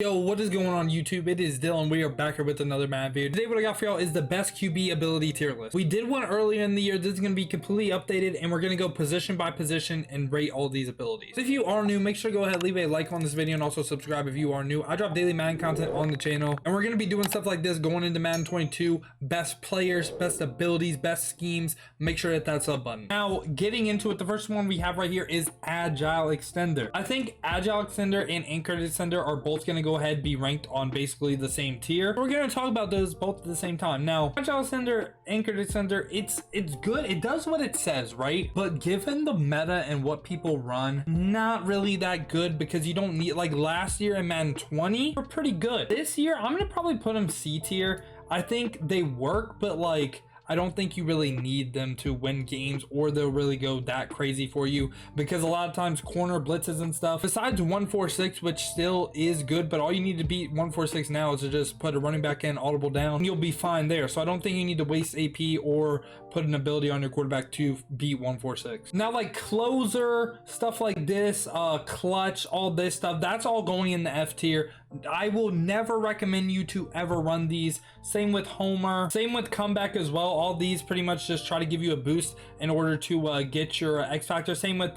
Yo, what is going on YouTube? It is Dylan. We are back here with another Madden video. Today what I got for y'all is the best QB ability tier list. We did one earlier in the year. This is going to be completely updated and we're going to go position by position and rate all these abilities. If you are new, make sure to go ahead, leave a like on this video and also subscribe if you are new. I drop daily Madden content on the channel and we're going to be doing stuff like this going into Madden 22. Best players, best abilities, best schemes. Make sure to hit that sub button. Now, getting into it, the first one we have right here is Agile Extender. I think Agile Extender and Anchored Extender are both going to go ahead be ranked on basically the same tier. We're going to talk about those both at the same time. Now, Agile Extender, Anchored Extender, it's good. It does what it says, right? But given the meta and what people run, not really that good because you don't need, like last year in Madden 20, we're pretty good. This year, I'm going to probably put them C tier. I think they work, but like, I don't think you really need them to win games or they'll really go that crazy for you because a lot of times corner blitzes and stuff, besides 146, which still is good, but all you need to beat 146 now is to just put a running back in, audible down, and you'll be fine there. So I don't think you need to waste AP or put an ability on your quarterback to beat 146. Now, like closer, stuff like this, clutch, all this stuff, that's all going in the F tier. I will never recommend you to ever run these. Same with Homer, same with comeback as well. All these pretty much just try to give you a boost in order to get your X factor. Same with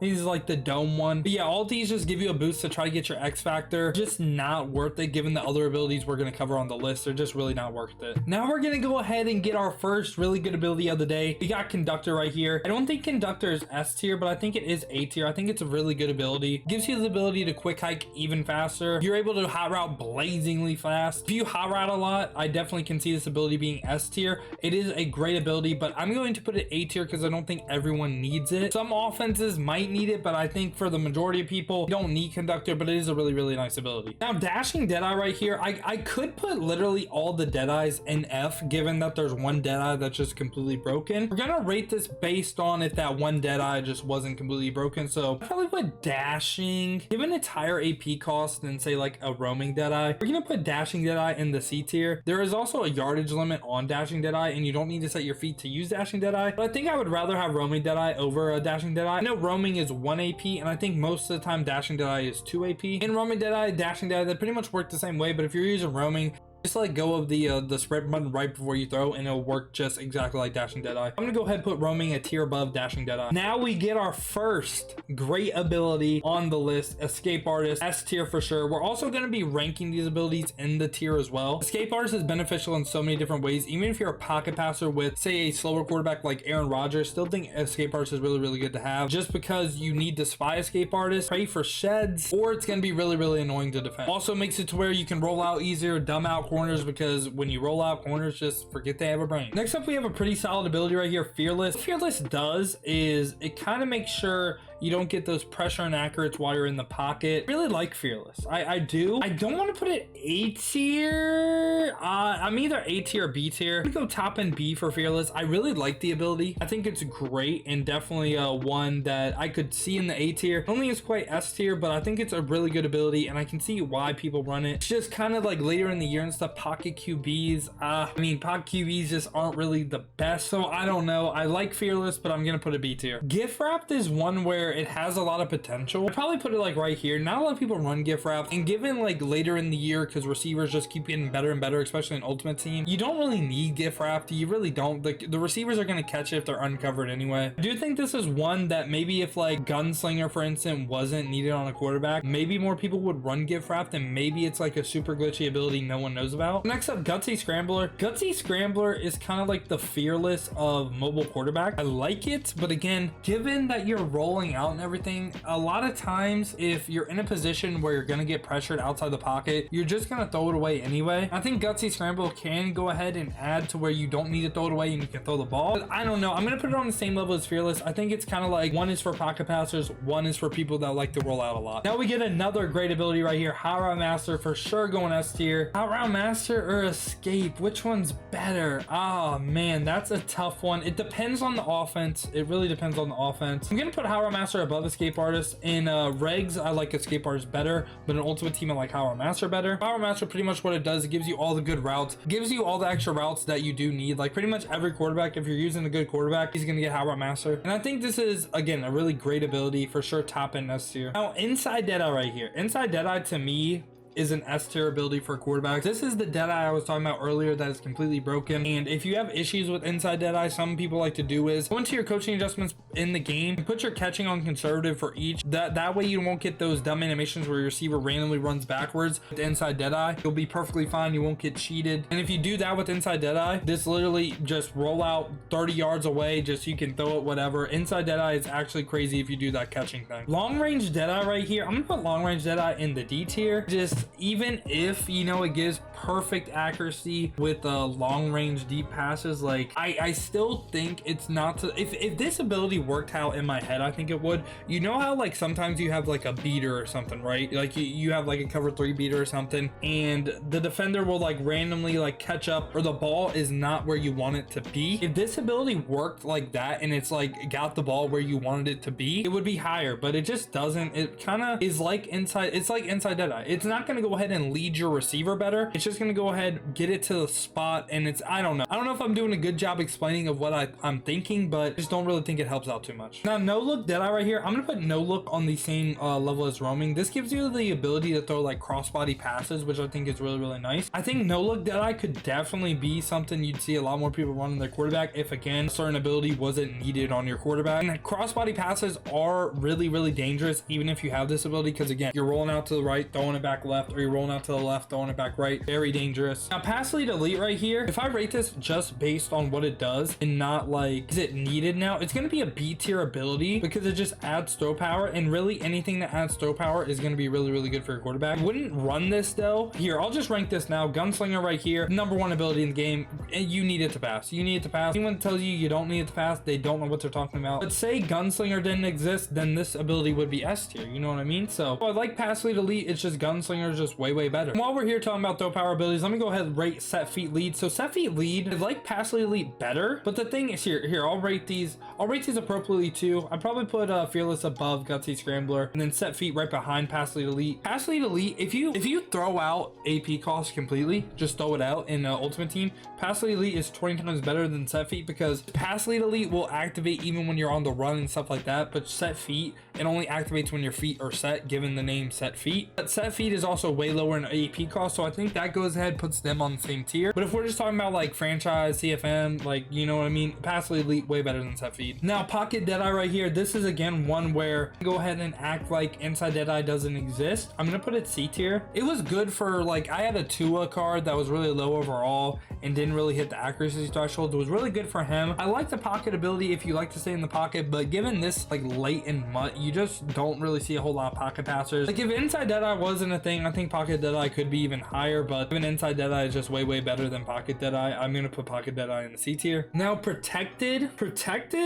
these is like the dome one, but yeah, all these just give you a boost to try to get your X factor. Just not worth it given the other abilities we're going to cover on the list. They're just really not worth it. Now we're going to go ahead and get our first really good ability of the day. We got Conductor right here. I don't think Conductor is S tier, but I think it is A tier. I think it's a really good ability. Gives you the ability to quick hike even faster. You're able to hot route blazingly fast. If you hot route a lot, I definitely can see this ability being S tier. It is a great ability, but I'm going to put it A tier because I don't think everyone needs it. Some offenses might need it, but I think for the majority of people, you don't need Conductor, but it is a really nice ability. Now, dashing Deadeye right here, I could put literally all the Deadeyes in F, given that there's one Deadeye that's just completely broken. We're gonna rate this based on if that one Deadeye just wasn't completely broken, so I'd probably put dashing, given its higher AP cost than say like a roaming Deadeye. We're gonna put dashing Deadeye in the C tier. There is also a yardage limit on dashing Deadeye, and you don't need to set your feet to use dashing Deadeye, but I think I would rather have roaming Deadeye over a dashing Deadeye. I know roaming is 1 AP, and I think most of the time dashing Deadeye is 2 AP. In roaming Deadeye, dashing Deadeye, they pretty much work the same way, but if you're using roaming, just let go of the sprint button right before you throw and it'll work just exactly like dashing Deadeye. I'm gonna go ahead and put roaming a tier above dashing Deadeye. Now we get our first great ability on the list, Escape Artist, S tier for sure. We're also gonna be ranking these abilities in the tier as well. Escape Artist is beneficial in so many different ways. Even if you're a pocket passer with say a slower quarterback like Aaron Rodgers, still think Escape Artist is really good to have just because you need to spy Escape Artist, pray for sheds, or it's gonna be really annoying to defend. Also makes it to where you can roll out easier, dumb out corners, because when you roll out corners, just forget they have a brain. Next up, we have a pretty solid ability right here, Fearless. What Fearless does is it kind of makes sure you don't get those pressure inaccurates while you're in the pocket. Really like Fearless. I do. I don't want to put it A tier. I'm either A tier or B tier. I'm gonna go top and B for Fearless. I really like the ability. I think it's great and definitely one that I could see in the A tier. I don't think it's quite S tier, but I think it's a really good ability and I can see why people run it. It's just kind of like later in the year and stuff, pocket QBs. I mean, pocket QBs just aren't really the best. So I don't know. I like Fearless, but I'm gonna put a B tier. Gift Wrapped is one where it has a lot of potential. I'd probably put it like right here. Not a lot of people run Gift Wrapped, and given like later in the year, because receivers just keep getting better and better, especially in Ultimate Team, you don't really need Gift Wrapped. You really don't. The receivers are going to catch it if they're uncovered anyway. I do think this is one that maybe if like Gunslinger, for instance, wasn't needed on a quarterback, maybe more people would run Gift Wrapped, and maybe it's like a super glitchy ability no one knows about. Next up, Gutsy Scrambler. Gutsy Scrambler is kind of like the Fearless of mobile quarterback. I like it, but again, given that you're rolling out and everything, a lot of times if you're in a position where you're going to get pressured outside the pocket, you're just going to throw it away anyway. I think Gutsy Scramble can go ahead and add to where you don't need to throw it away and you can throw the ball. But I don't know. I'm going to put it on the same level as Fearless. I think it's kind of like one is for pocket passers, one is for people that like to roll out a lot. Now we get another great ability right here. Hot Route Master, for sure going S tier. Hot Route Master or Escape, which one's better? Oh man, that's a tough one. It depends on the offense. It really depends on the offense. I'm going to put Hot Route Master above Escape Artist. In regs, I like Escape Artist better, but in Ultimate Team, I like Hot Route Master better. Hot Route Master, pretty much what it does, it gives you all the good routes, gives you all the extra routes that you do need. Like pretty much every quarterback, if you're using a good quarterback, he's gonna get Hot Route Master. And I think this is, again, a really great ability, for sure top end S tier. Now, Inside Deadeye right here. Inside Deadeye, to me, is an S tier ability for quarterbacks. This is the Deadeye I was talking about earlier that is completely broken. And if you have issues with inside Deadeye, some people like to do is go into your coaching adjustments in the game and put your catching on conservative for each. That way you won't get those dumb animations where your receiver randomly runs backwards with inside Deadeye. You'll be perfectly fine. You won't get cheated. And if you do that with inside Deadeye, this literally just roll out 30 yards away, just you can throw it whatever. Inside Deadeye is actually crazy if you do that catching thing. Long range Deadeye right here, I'm gonna put long range Deadeye in the D tier. Just even if, you know, it gives perfect accuracy with long range deep passes, like I still think it's not to, if this ability worked how in my head I think it would. You know how like sometimes you have like a beater or something, right? Like you have like a cover 3 beater or something, and the defender will like randomly like catch up, or the ball is not where you want it to be. If this ability worked like that and it's like got the ball where you wanted it to be, it would be higher, but it just doesn't. It kind of is like inside, it's like inside Deadeye. It's not going to go ahead and lead your receiver better. It's just going to go ahead, get it to the spot, and it's, I don't know if I'm doing a good job explaining of what I'm thinking, but I just don't really think it helps out too much. Now, no look Deadeye right here, I'm going to put no look on the same level as roaming. This gives you the ability to throw like crossbody passes, which I think is really, really nice. I think no look Deadeye could definitely be something you'd see a lot more people running their quarterback if, again, a certain ability wasn't needed on your quarterback. And crossbody passes are really, really dangerous even if you have this ability, because again, you're rolling out to the right, throwing it back left, or you're rolling out to the left, throwing it back right. Very dangerous. Now, pass lead elite right here, if I rate this just based on what it does and not like, is it needed now? It's going to be a B tier ability because it just adds throw power, and really anything that adds throw power is going to be really, really good for your quarterback. I wouldn't run this though. Here, I'll just rank this now. Gunslinger right here, #1 ability in the game, and you need it to pass. You need it to pass. Anyone tells you you don't need it to pass, they don't know what they're talking about. But say Gunslinger didn't exist, then this ability would be S tier. You know what I mean? So I like pass lead elite. It's just Gunslinger is just way, way better. And while we're here talking about throw power abilities, let me go ahead and rate set feet lead. So set feet lead, I like pass lead elite better, but the thing is here, I'll rate these appropriately too. I'd probably put fearless above gutsy scrambler, and then set feet right behind pass lead elite. Pass lead elite, if you throw out AP cost completely, just throw it out in ultimate team, pass lead elite is 20 times better than set feet, because pass lead elite will activate even when you're on the run and stuff like that, but set feet, it only activates when your feet are set, given the name set feet. But set feet is also way lower in AP cost, so I think that goes ahead, puts them on the same tier. But if we're just talking about like franchise, CFM, like, you know what I mean, pass lead elite way better than set feet. Now, pocket Deadeye right here, this is again one where go ahead and act like inside Deadeye doesn't exist. I'm gonna put it C tier. It was good for, like, I had a Tua card that was really low overall and didn't really hit the accuracy threshold. It was really good for him. I like the pocket ability if you like to stay in the pocket, but given this like late in MUT, you just don't really see a whole lot of pocket passers. Like if inside Deadeye wasn't a thing, I think pocket Deadeye could be even higher, but even inside Deadeye is just way, way better than pocket Deadeye. I'm gonna put pocket Deadeye in the C tier. Now protected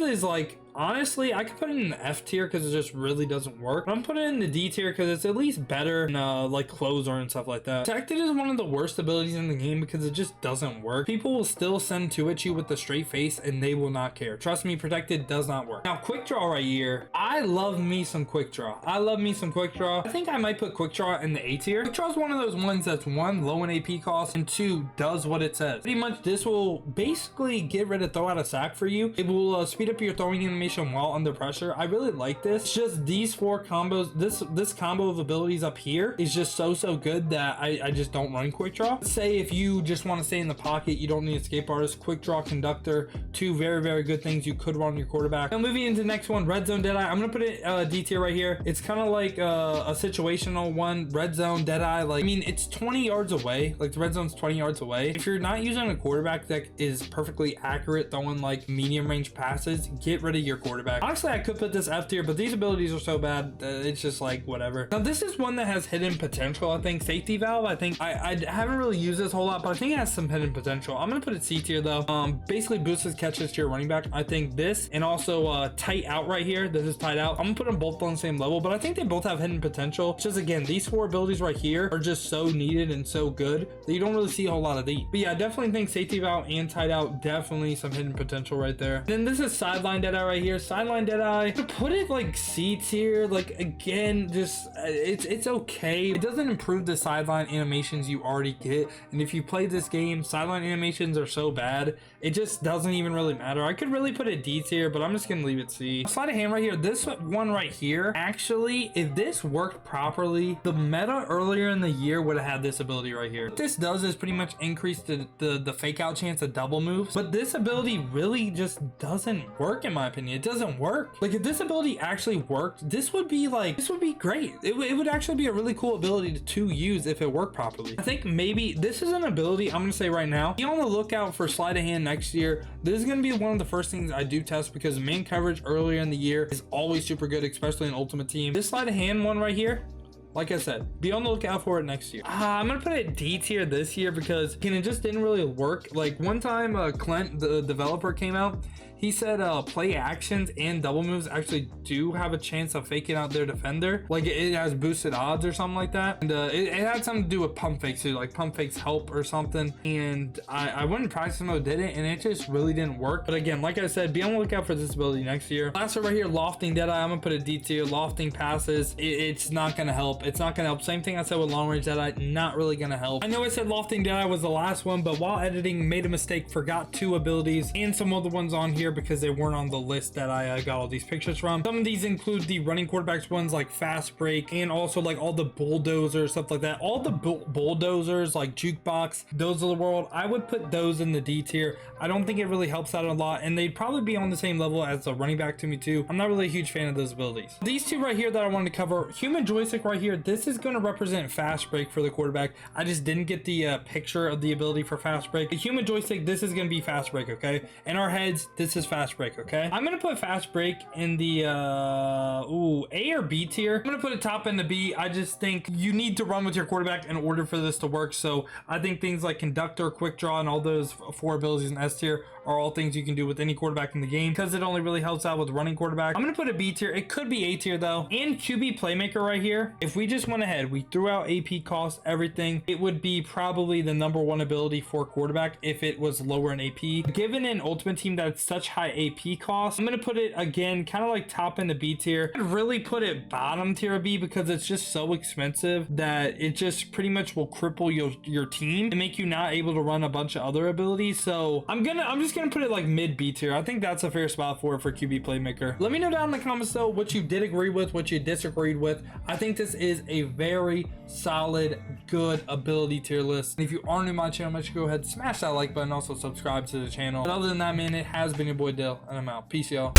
is like, honestly, I could put it in the F tier because it just really doesn't work. But I'm putting it in the D tier because it's at least better than like closer and stuff like that. Protected is one of the worst abilities in the game because it just doesn't work. People will still send two at you with the straight face and they will not care. Trust me, protected does not work. Now, quick draw right here. I love me some quick draw. I think I might put quick draw in the A tier. Quick draw is one of those ones that's one, low in AP cost, and two, does what it says. Pretty much this will basically get rid of throw out a sack for you. It will speed up your throwing animation while under pressure. I really like this. It's just these four combos, this combo of abilities up here is just so good that I just don't run quick draw. Say if you just want to stay in the pocket, you don't need escape artist, quick draw, conductor, two very good things you could run on your quarterback. Now moving into the next one, red zone Deadeye. I'm gonna put it D tier right here. It's kind of like a situational one. Red zone Deadeye, like, I mean, it's 20 yards away. Like the red zone's 20 yards away. If you're not using a quarterback that is perfectly accurate throwing like medium range passes, get rid of your quarterback. Honestly, I could put this F tier, but these abilities are so bad that it's just like whatever. Now this is one that has hidden potential. I think safety valve, I think I haven't really used this a whole lot, but I think it has some hidden potential. I'm gonna put it C tier though. Basically boosts his catches to your running back. I think this, and also tight out right here, this is tight out. I'm gonna put them both on the same level, but I think they both have hidden potential. It's just, again, these four abilities right here are just so needed and so good that you don't really see a whole lot of these. But yeah, I definitely think safety valve and tight out, definitely some hidden potential right there. Then this is sideline Deadeye right right here. Sideline Deadeye. To put it like C tier, like again, just it's okay. It doesn't improve the sideline animations you already get, and if you play this game, sideline animations are so bad, it just doesn't even really matter. I could really put it D tier, but I'm just gonna leave it C. Sleight of hand right here. This one right here, actually, if this worked properly, the meta earlier in the year would have had this ability right here. What this does is pretty much increase the fake out chance of double moves, but this ability really just doesn't work in my opinion. It doesn't work. Like if this ability actually worked, this would be great. It would actually be a really cool ability to use if it worked properly. I think maybe this is an ability I'm gonna say right now, be on the lookout for sleight of hand next year. This is gonna be one of the first things I do test because man coverage earlier in the year is always super good, especially in Ultimate Team. This sleight of hand one right here, like I said, be on the lookout for it next year. I'm gonna put it D tier this year because it just didn't really work. Like one time Clint, the developer, came out, he said play actions and double moves actually do have a chance of faking out their defender. Like it has boosted odds or something like that. And it had something to do with pump fakes too, like pump fakes help or something. And I went in practice mode, did it, and it just really didn't work. But again, like I said, be on the lookout for this ability next year. Last one right here, lofting Deadeye. I'm gonna put a D tier. Lofting passes, it's not gonna help. It's not gonna help. Same thing I said with long range Deadeye, not really gonna help. I know I said lofting Deadeye was the last one, but while editing, made a mistake, forgot two abilities and some other ones on here because they weren't on the list that I got all these pictures from. Some of these include the running quarterbacks ones like fast break, and also like all the bulldozers, stuff like that. All the bulldozers like jukebox, those of the world, I would put those in the D tier. I don't think it really helps out a lot, and they'd probably be on the same level as the running back to me too. I'm not really a huge fan of those abilities. These two right here that I wanted to cover, human joystick right here, this is going to represent fast break for the quarterback. I just didn't get the picture of the ability for fast break. The human joystick, this is going to be fast break, okay? In our heads, this is fast break, okay? I'm gonna put fast break in the A or B tier. I'm gonna put it top in the B. I just think you need to run with your quarterback in order for this to work. So I think things like Conductor, quick draw, and all those four abilities in S tier are all things you can do with any quarterback in the game because it only really helps out with running quarterback. I'm gonna put a B tier. It could be A tier though. And QB playmaker right here, if we just went ahead, we threw out AP cost, everything, it would be probably the #1 ability for quarterback if it was lower in AP. Given an Ultimate Team that's such high AP cost, I'm gonna put it again kind of like top in the B tier. I'd really put it bottom tier B because it's just so expensive that it just pretty much will cripple your team and make you not able to run a bunch of other abilities. So I'm just gonna put it like mid B tier. I think that's a fair spot for QB playmaker. Let me know down in the comments though what you did agree with, what you disagreed with. I think this is a very solid, good ability tier list. And if you are new to my channel, make sure you go ahead and smash that like button, also subscribe to the channel. But other than that, man, it has been your boy Dill, and I'm out. Peace, y'all.